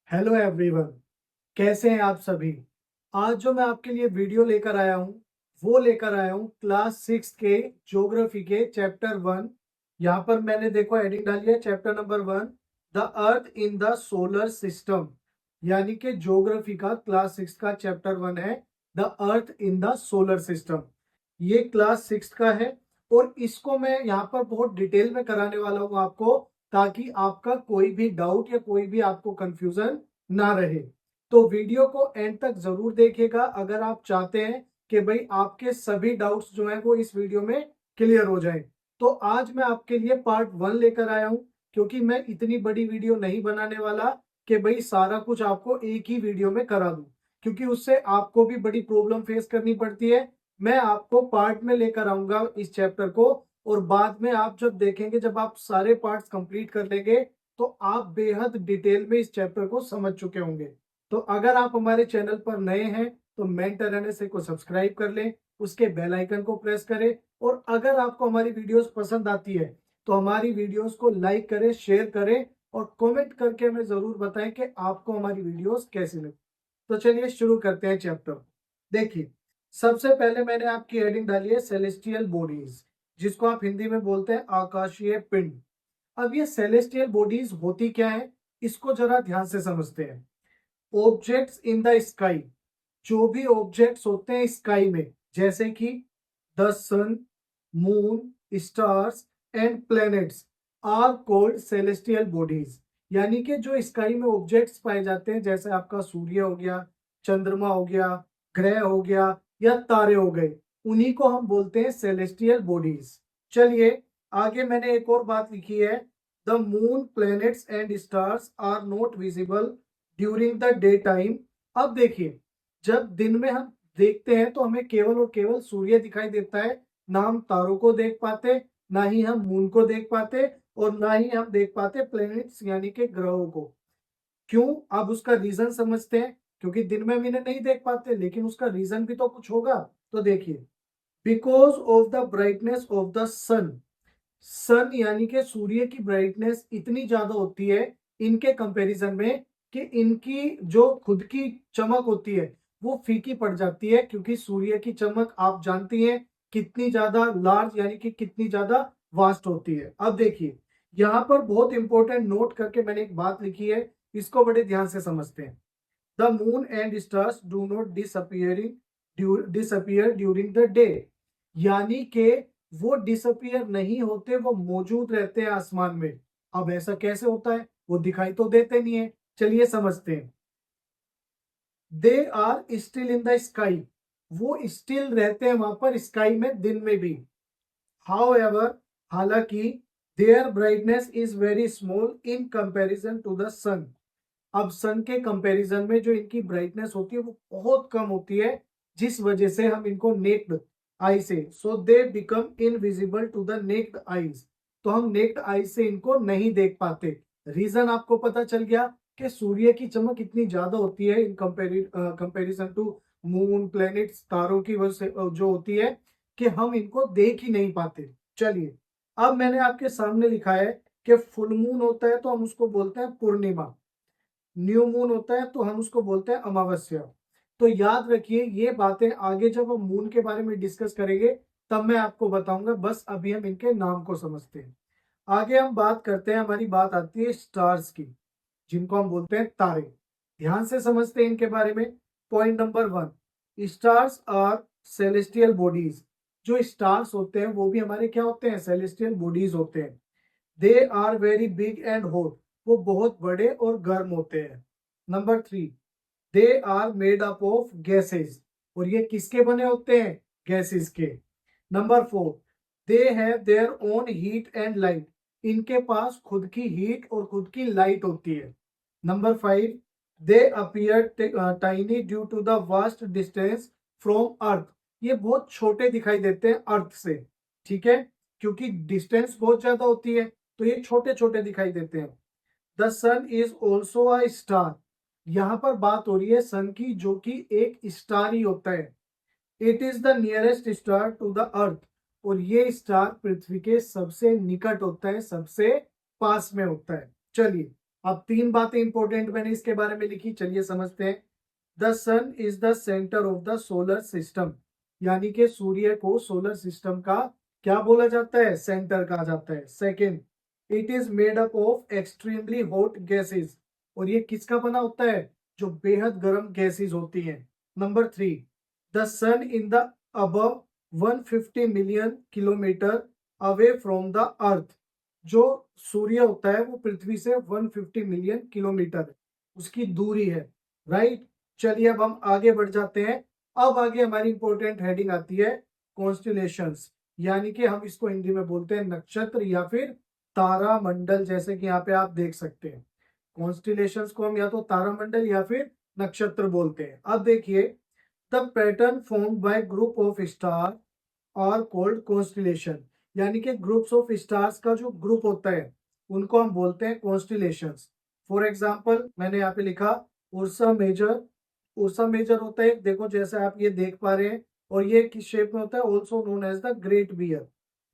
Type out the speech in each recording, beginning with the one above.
Hello everyone, कैसे हैं आप सभी। आज जो मैं आपके लिए वीडियो लेकर आया हूँ वो लेकर आया हूँ क्लास 6 के ज्योग्राफी के चैप्टर 1। यहाँ पर मैंने देखो हेडिंग डाली है chapter number 1, the earth in the solar system. यानी कि ज्योग्राफी का क्लास 6 का चैप्टर 1 है the earth in the solar system. ये क्लास 6 का है और इसको मैं यहाँ पर बहुत डिटेल में कराने वाला हूँ आपको, ताकि आपका कोई भी डाउट या कोई भी आपको कंफ्यूजन ना रहे। तो वीडियो को एंड तक जरूर देखिएगा अगर आप चाहते हैं कि भाई आपके सभी डाउट्स जो हैं वो इस वीडियो में क्लियर हो जाएं। तो आज मैं आपके लिए पार्ट 1 लेकर आया हूं, क्योंकि मैं इतनी बड़ी वीडियो नहीं बनाने वाला कि भाई सारा कुछ आपको एक ही वीडियो में करा दूं, क्योंकि उससे आपको भी बड़ी प्रॉब्लम फेस करनी पड़ती है। मैं आपको पार्ट में लेकर आऊंगा इस चैप्टर को, और बाद में आप जब देखेंगे, जब आप सारे पार्ट्स कंप्लीट कर लेंगे तो आप बेहद डिटेल में इस चैप्टर को समझ चुके होंगे। तो अगर आप हमारे चैनल पर नए हैं तो मेंटर एनएसए को सब्सक्राइब कर लें, उसके बेल आइकन को प्रेस करें, और अगर आपको हमारी वीडियोस पसंद आती है तो हमारी वीडियोस को लाइक करें, शेयर करें और कमेंट करके हमें जरूर बताएं कि आपको हमारी वीडियोस कैसी लगी। तो चलिए शुरू करते हैं चैप्टर। देखिए, सबसे पहले मैंने आपकी हेडिंग डाली है सेलेस्टियल बॉडीज, जिसको आप हिंदी में बोलते हैं आकाशीय पिंड। अब ये सेलेस्टियल बॉडीज होती क्या है, इसको जरा ध्यान से समझते हैं। ऑब्जेक्ट्स इन द स्काई, जो भी ऑब्जेक्ट्स होते हैं स्काई में, जैसे कि the sun, moon, stars and planets are called celestial bodies. यानी कि जो स्काई में ऑब्जेक्ट्स पाए जाते हैं, जैसे आपका सूर्य हो गया, चंद्रमा हो गया, ग्रह हो गया या तारे हो गए, उन्हीं को हम बोलते हैं सेलेस्टियल बॉडीज। चलिए आगे मैंने एक और बात लिखी है, the moon, planets and stars are not visible during the day time. अब देखिए, जब दिन में हम देखते हैं तो हमें केवल और केवल सूर्य दिखाई देता है, ना हम तारों को देख पाते, ना ही हम मून को देख पाते, और ना ही हम देख पाते प्लैनेट्स यानी कि ग्रहों को। क्यों? अब उसका रीजन समझते हैं। क्योंकि दिन में हम इन्हें नहीं देख पाते, लेकिन उसका रीजन भी तो कुछ होगा। तो देखिए, because of the brightness of the sun. Sun यानी कि सूर्य की ब्राइटनेस इतनी ज्यादा होती है इनके कंपैरिजन में, कि इनकी जो खुद की चमक होती है वो फीकी पड़ जाती है, क्योंकि सूर्य की चमक आप जानती हैं कितनी ज्यादा लार्ज यानी कि कितनी ज्यादा वास्ट होती है। अब देखिए, यहाँ पर बहुत इंपॉर्टेंट नोट करके मैंने एक बात लिखी है, इसको बड़े ध्यान से समझते हैं। The moon and stars do not disappear during the day. यानी कि वो डिसअपियर नहीं होते, वो मौजूद रहते हैं आसमान में। अब ऐसा कैसे होता है? वो दिखाई तो देते नहीं है। चलिए समझते हैं। They are still in the sky, वो स्टिल रहते हैं वहां पर स्काई में दिन में भी। हाउ एवर, हालांकि their brightness is very small in comparison to the sun. अब सन के कंपैरिजन में जो इनकी ब्राइटनेस होती है वो बहुत कम होती है, जिस वजह से हम इनको नेक्ड आई से, so they become invisible to the naked eyes. तो हम नेक्ड आई से इनको नहीं देख पाते। रीजन आपको पता चल गया कि सूर्य की चमक इतनी ज्यादा होती है in comparison to moon, planets, तारों की वजह से जो होती है, कि हम इनको देख ही नहीं पाते। चलिए, अब मैंने आपके सामने लिखा है कि फुल मून होता है तो हम उसको बोलते हैं पूर्णिमा, न्यू मून होता है तो हम उसको बोलते हैं अमावस्या। तो याद रखिए, ये बातें आगे जब हम मून के बारे में डिस्कस करेंगे तब मैं आपको बताऊंगा, बस अभी हम इनके नाम को समझते हैं। आगे हम बात करते हैं, हमारी बात आती है स्टार्स की, जिनको हम बोलते हैं तारे। ध्यान से समझते हैं इनके बारे में। Point number 1, stars are celestial bodies. जो स्टार्स होते हैं वो भी हमारे क्या होते हैं? सेलेस्टियल बॉडीज होते हैं। They are very big and hot, वो बहुत बड़े और गर्म होते हैं। Number 3, they are made up of gases, और ये किसके बने होते हैं? गैसेस के। Number 4, they have their own heat and light, इनके पास खुद की हीट और खुद की लाइट होती है। Number 5, they appear tiny due to the vast distance from Earth, ये बहुत छोटे दिखाई देते हैं अर्थ से। ठीक है, क्योंकि डिस्टेंस बहुत ज्यादा होती है तो ये छोटे छोटे दिखाई देते हैं। The sun is also a star, यहां पर बात हो रही है सन की, जो कि एक स्टार ही होता है। It is the nearest star to the earth, और ये स्टार पृथ्वी के सबसे निकट होता है, सबसे पास में होता है। चलिए अब 3 बातें इंपॉर्टेंट मैंने इसके बारे में लिखी, चलिए समझते हैं। The sun is the centre of the solar system, यानी कि सूर्य को सोलर सिस्टम का क्या बोला जाता है, सेंटर कहा जाता है। Second, it is made up of extremely hot gases, और ये किसका बना होता है, जो बेहद गर्म गैसेस होती हैं। Number 3, the sun in the above 150 million kilometre away from the earth, जो सूर्य होता है वो पृथ्वी से 150 मिलियन किलोमीटर उसकी दूरी है, राइट। चलिए अब हम आगे बढ़ जाते हैं। अब आगे हमारी इंपॉर्टेंट हेडिंग आती है कॉन्स्टिलेशंस, यानी कि हम इसको हिंदी में बोलते हैं नक्षत्र या फिर तारा मंडल, जैसे कि यहाँ पे आप देख सकते हैं। कॉन्स्टिलेशंस को हम या तो तारा मंडल या फिर नक्षत्र बोलते हैं। अब देखिए, the pattern formed by group of star are called constellation, यानी कि ग्रुप्स ऑफ स्टार्स का जो ग्रुप होता है उनको हम बोलते हैं कॉन्स्टिलेशंस। फॉर एग्जांपल मैंने यहाँ पे लिखा उर्सा मेजर। उर्सा मेजर होता है, देखो जैसे आप ये देख पा रहे हैं, और ये किस शेप में होता है, also known as the great bear.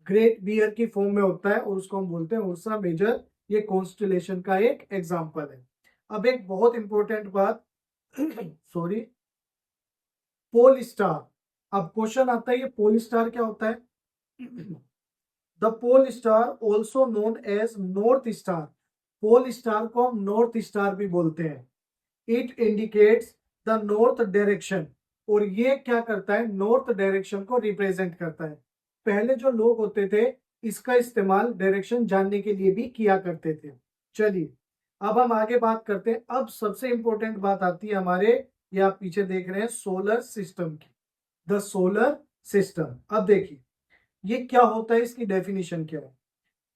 Great bear की फॉर्म में होता है और उसको हम बोलते हैं उर्सा मेजर। ये कॉन्स्टिलेशन का एक एग्जाम्पल है। अब एक बहुत इंपॉर्टेंट बात सॉरी, पोल स्टार। अब क्वेश्चन आता है ये पोल स्टार क्या होता है। The pole star also known as north star, pole star को हम नॉर्थ स्टार भी बोलते हैं। It indicates the north direction, और ये क्या करता है, नॉर्थ डायरेक्शन को रिप्रेजेंट करता है। पहले जो लोग होते थे इसका इस्तेमाल डायरेक्शन जानने के लिए भी किया करते थे। चलिए अब हम आगे बात करते हैं। अब सबसे इंपॉर्टेंट बात आती है हमारे, ये आप पीछे देख रहे हैं, सोलर सिस्टम की। द सोलर सिस्टम, अब देखिए ये क्या होता है, इसकी डेफिनेशन क्या है।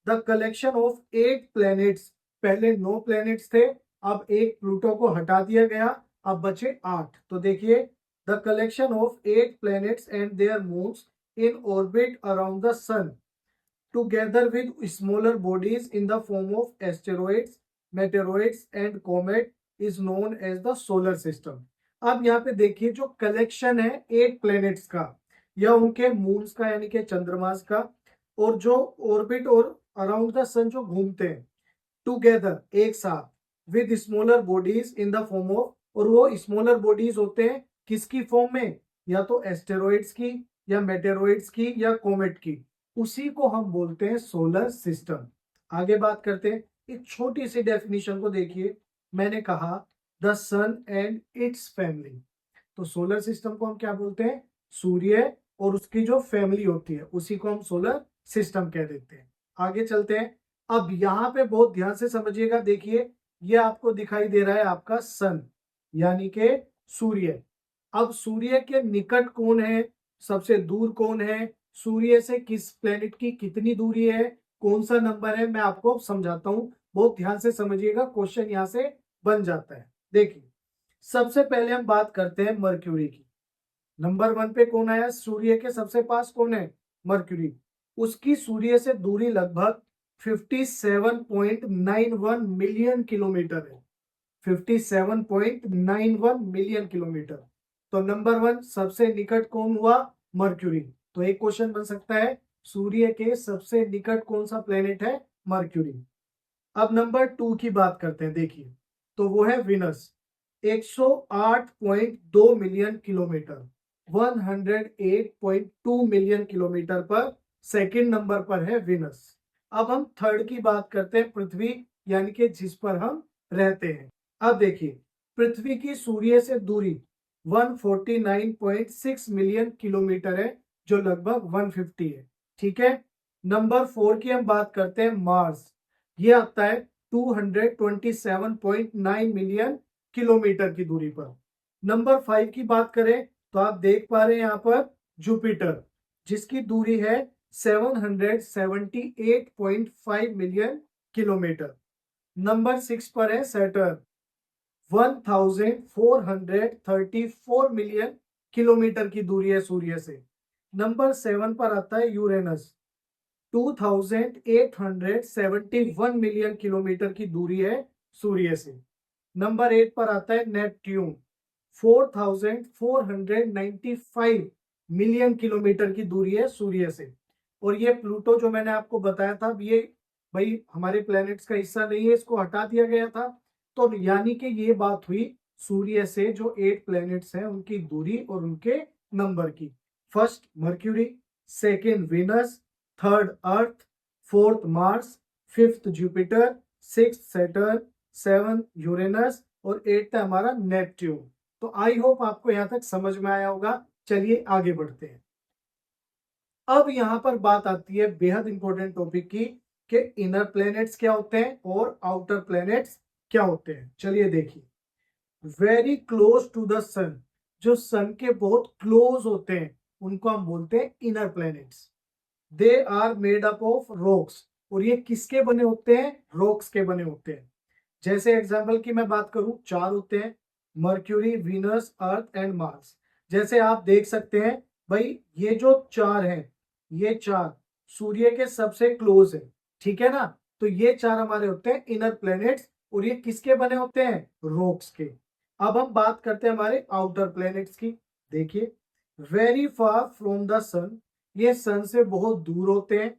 द कलेक्शन ऑफ 8 प्लैनेट्स, पहले 9 प्लैनेट्स थे, अब एक प्लूटो को हटा दिया गया, अब बचे 8। तो देखिए, the collection of 8 planets and their moons in orbit around the sun together with smaller bodies in the form of asteroids, meteoroids and comet is known as the solar system। अब यहाँ पे देखिए जो कलेक्शन है 8 planets का या उनके moons का यानी कि चंद्रमास का, और जो ऑर्बिट और अराउंड द सन जो घूमते हैं टुगेदर एक साथ, with smaller bodies in the form of, और वो स्मॉलर बॉडीज होते हैं किसकी फॉर्म में, या तो एस्टेरॉइड्स की या मेटेरॉइड्स की या कोमेट की, उसी को हम बोलते हैं सोलर सिस्टम। आगे बात करते हैं, एक छोटी सी डेफिनेशन को देखिए। मैंने कहा the sun and its family, तो सोलर सिस्टम को हम क्या बोलते हैं, सूर्य और उसकी जो फैमिली होती है उसी को हम सोलर सिस्टम कह देते हैं। आगे चलते हैं। अब यहाँ पे बहुत ध्यान से समझिएगा, देखिए ये आपको दिखाई दे रहा है आपका सन, यानी कि सूर्य। अब सूर्य के निकट कौन है, सबसे दूर कौन है, सूर्य से किस प्लेनेट की कितनी दूरी है, कौन सा नंबर है, मैं आपको समझाता हूं, बहुत ध्यान से समझिएगा, क्वेश्चन यहां से बन जाता है। देखिए सबसे पहले हम बात करते हैं मर्क्यूरी की। नंबर 1 पे कौन आया, सूर्य के सबसे पास कौन है, मर्क्यूरी। उसकी सूर्य से दूरी लगभग 57.91 मिलियन किलोमीटर है। 57.91 मिलियन किलोमीटर। तो नंबर 1 सबसे निकट कौन हुआ, मर्क्यूरी। तो एक क्वेश्चन बन सकता है, सूर्य के सबसे निकट कौन सा प्लेनेट है, मर्क्यूरी। अब नंबर 2 की बात करते हैं, देखिए तो वो है Venus. 108.2 million kilometre, 108.2 million kilometre पर सेकंड नंबर पर है विनस। अब हम थर्ड की बात करते हैं, पृथ्वी, यानी कि जिस पर हम रहते हैं। अब देखिए पृथ्वी की सूर्य से दूरी 149.6 मिलियन किलोमीटर है, जो लगभग 150 है, ठीक है। नंबर 4 की हम बात करते हैं, मार्स। ये आता है 227.9 मिलियन किलोमीटर की दूरी पर। नंबर 5 की बात करें तो आप देख पा रहे हैं यहाँ पर जुपिटर, जिसकी दूरी है 778.5 मिलियन किलोमीटर। नंबर 6 पर है सैटर्न, 1434 मिलियन किलोमीटर की दूरी है सूर्य से। नंबर 7 पर आता है यूरेनस, 2871 मिलियन किलोमीटर की दूरी है सूर्य से। नंबर 8 पर आता है नेपट्यून, 4495 मिलियन किलोमीटर की दूरी है सूर्य से। और ये प्लूटो जो मैंने आपको बताया था, ये भाई हमारे प्लैनेट्स का हिस्सा नहीं है, इसको हटा दिया गया था। तो यानी कि ये बात हुई सूर्य से जो 8 प्लैनेट्स हैं उनकी दूरी और उनके नंबर की। First Mercury, second Venus, third Earth, fourth Mars, fifth Jupiter, sixth Saturn, seven Uranus और एट्थ है हमारा नेपट्यून। तो आई होप आपको यहां तक समझ में आया होगा। चलिए आगे बढ़ते हैं। अब यहां पर बात आती है बेहद इंपॉर्टेंट टॉपिक की कि इनर प्लैनेट्स क्या होते हैं और आउटर प्लैनेट्स क्या होते हैं। चलिए देखिए, very close to the sun, जो सन के बहुत क्लोज होते हैं उनको हम बोलते हैं inner planets. They are made up of rocks, और ये किसके बने होते हैं? रॉक्स के बने होते हैं। जैसे एग्जाम्पल की मैं बात करूं, 4 होते हैं, mercury, Venus, earth and Mars. जैसे आप देख सकते हैं भाई, ये जो 4 हैं, ये 4 सूर्य के सबसे क्लोज है, ठीक है ना। तो ये 4 हमारे होते हैं इनर प्लैनेट्स, और ये किसके बने होते हैं? रॉक्स के। अब हम बात करते हैं हमारे आउटर प्लैनेट्स की। देखिए, वेरी फार फ्रॉम द सन, ये सन से बहुत दूर होते हैं।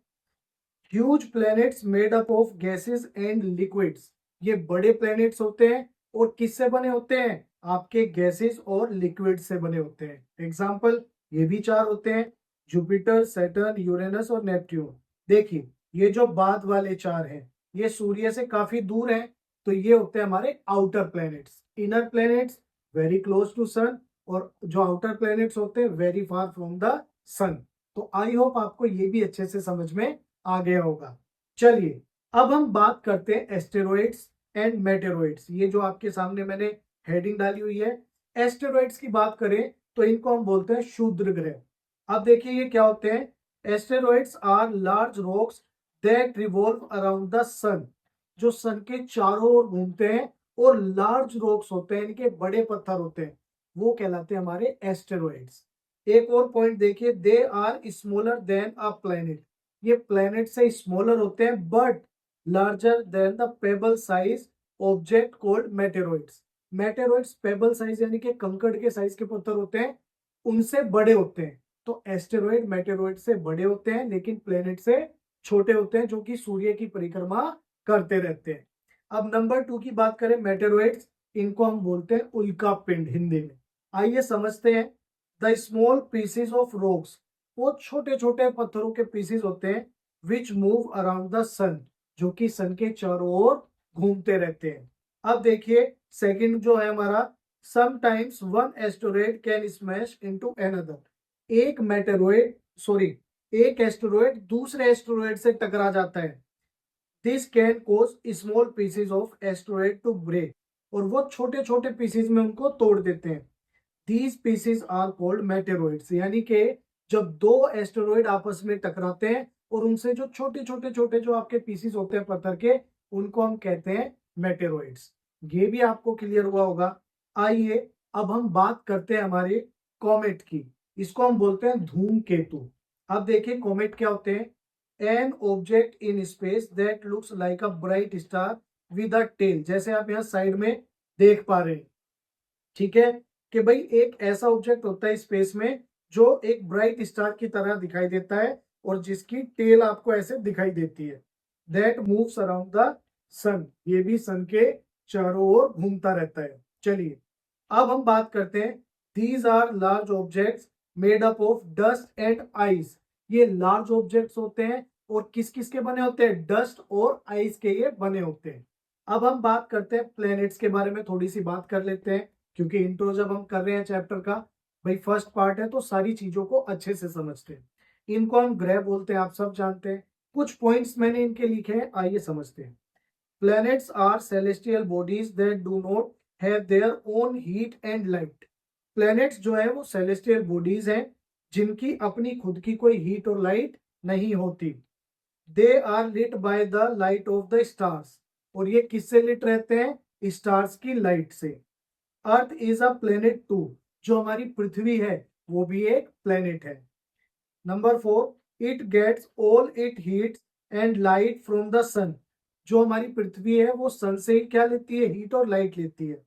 Huge planets made up of gases and liquids, ये बड़े प्लैनेट्स होते हैं और किससे बने होते हैं? आपके गैसेस और लिक्विड से बने होते हैं। एग्जाम्पल, ये भी 4 होते हैं, जुपिटर, सैटर्न, यूरेनस और नेपट्यून। देखिए, ये जो बाद वाले 4 हैं ये सूर्य से काफी दूर हैं, तो ये होते हैं हमारे outer planets. Inner planets very close to sun, और जो आउटर प्लैनेट्स होते हैं very far from the sun. तो आई होप आपको ये भी अच्छे से समझ में आ गया होगा। चलिए, अब हम बात करते हैं एस्टेरॉइड्स एंड मेटेरॉइड्स। ये जो आपके सामने मैंने हेडिंग डाली हुई है, एस्टेरॉइड्स की बात करें तो इनको हम बोलते हैं क्षुद्र ग्रह। अब देखिए ये क्या होते हैं। Asteroids are large rocks that revolve around the sun, जो सन के चारों ओर घूमते हैं और लार्ज रॉक्स होते हैं, इनके बड़े पत्थर होते हैं, वो कहलाते हैं हमारे एस्टेरॉइड्स। एक और पॉइंट देखिए, they are smaller than a planet, ये प्लैनेट से स्मॉलर होते हैं but larger than the pebble size object called meteoroids. Meteoroids pebble size यानी कि कंकड़ के साइज के पत्थर होते हैं, उनसे बड़े होते हैं। तो एस्टेरॉइड मेटेरॉइड से बड़े होते हैं लेकिन प्लेनेट से छोटे होते हैं, जो कि सूर्य की परिक्रमा करते रहते हैं। अब नंबर 2 की बात करें, मेटेरॉइड्स, इनको हम बोलते हैं उल्का पिंड हिंदी में। आइए समझते हैं। The small pieces of rocks, वो छोटे छोटे पत्थरों के पीसेस होते हैं, which move around the sun, जो कि सन के चारों ओर घूमते रहते हैं। अब देखिए सेकंड जो है हमारा, sometimes one asteroid can smash into another, एक मेटेरॉइड सॉरी एक एस्टेरॉइड दूसरे एस्टेरॉइड से टकरा जाता है। This can cause small pieces of asteroid to break, और वो छोटे छोटे पीसेस में उनको तोड़ देते हैं। These pieces are called meteoroids, यानी कि जब दो एस्टेरॉइड आपस में टकराते हैं और उनसे जो छोटे छोटे जो आपके पीसेस होते हैं पत्थर के, उनको हम कहते हैं मेटेरॉइड्स। ये भी आपको क्लियर हुआ होगा। आइए अब हम बात करते हैं हमारे कॉमेट की। इसको हम बोलते हैं धूमकेतु। अब देखिए कॉमेट क्या होते हैं। An object in space that looks like a bright star with a tail, जैसे आप यहाँ साइड में देख पा रहे हैं, ठीक है, कि भाई एक ऐसा ऑब्जेक्ट होता है स्पेस में जो एक ब्राइट स्टार की तरह दिखाई देता है और जिसकी टेल आपको ऐसे दिखाई देती है। दैट मूव्स अराउंड द सन, ये भी सन के चारों ओर घूमता रहता है। चलिए अब हम बात करते हैं, these are large objects made up of dust and ice. ये लार्ज ऑब्जेक्ट्स होते हैं और किस किस के बने होते हैं? डस्ट और आइस के ये बने होते हैं। अब हम बात करते हैं प्लैनेट्स के बारे में, थोड़ी सी बात कर लेते हैं, क्योंकि इंट्रो जब हम कर रहे हैं चैप्टर का, भाई फर्स्ट पार्ट है तो सारी चीजों को अच्छे से समझते हैं। इनको हम ग्रह बोलते हैं, आप सब जानते हैं। कुछ पॉइंट्स मैंने इनके लिखे हैं, आइए समझते हैं। Planets are celestial bodies that do not have their own heat and light. Planets जो है वो celestial bodies हैं जिनकी अपनी खुद की कोई हीट और लाइट नहीं होती। They are lit by the light of the stars. और ये किससे लिट रहते हैं? स्टार्स की लाइट से। Earth is a planet too, जो हमारी पृथ्वी है वो भी एक प्लेनेट है। Number 4, it gets all its heat and light from the sun, जो हमारी पृथ्वी है वो सन से ही क्या लेती है? हीट और लाइट लेती है।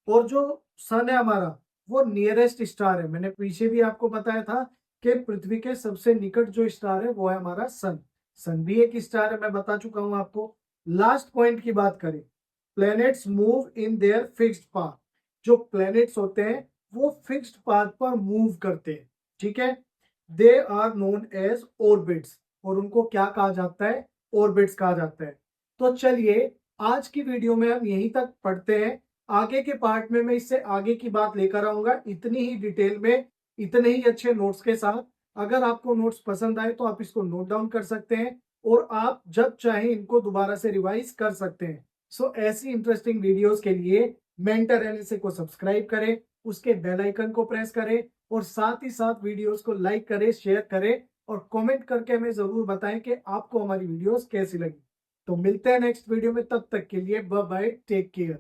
और जो सन है हमारा वो नियरेस्ट स्टार है, मैंने पीछे भी आपको बताया था कि पृथ्वी के सबसे निकट जो स्टार है वो है हमारा सन। सन भी एक स्टार है, मैं बता चुका हूं आपको। लास्ट पॉइंट की बात करें, planets move in their fixed path. जो प्लैनेट्स होते हैं वो फिक्स्ड पाथ पर मूव करते हैं, ठीक है। They are known as orbits, और उनको क्या कहा जाता है? ऑर्बिट्स कहा जाता है। तो चलिए आज की वीडियो में हम यहीं तक पढ़ते हैं। आगे के पार्ट में मैं इससे आगे की बात लेकर आऊंगा, इतनी ही डिटेल में, इतने ही अच्छे नोट्स के साथ। अगर आपको नोट्स पसंद आए तो आप इसको नोट डाउन कर सकते हैं और आप जब चाहें इनको दोबारा से रिवाइज कर सकते हैं। सो ऐसी इंटरेस्टिंग वीडियोस के लिए मेंटर एनएसए को सब्सक्राइब करें, उसके बेल आइकन को प्रेस करें और साथ ही साथ वीडियोस को लाइक करें, शेयर करें और कमेंट करके हमें जरूर बताएं कि आपको हमारी वीडियोस कैसी लगी। तो मिलते हैं नेक्स्ट वीडियो में, तब तक के लिए बाय बाय, टेक केयर।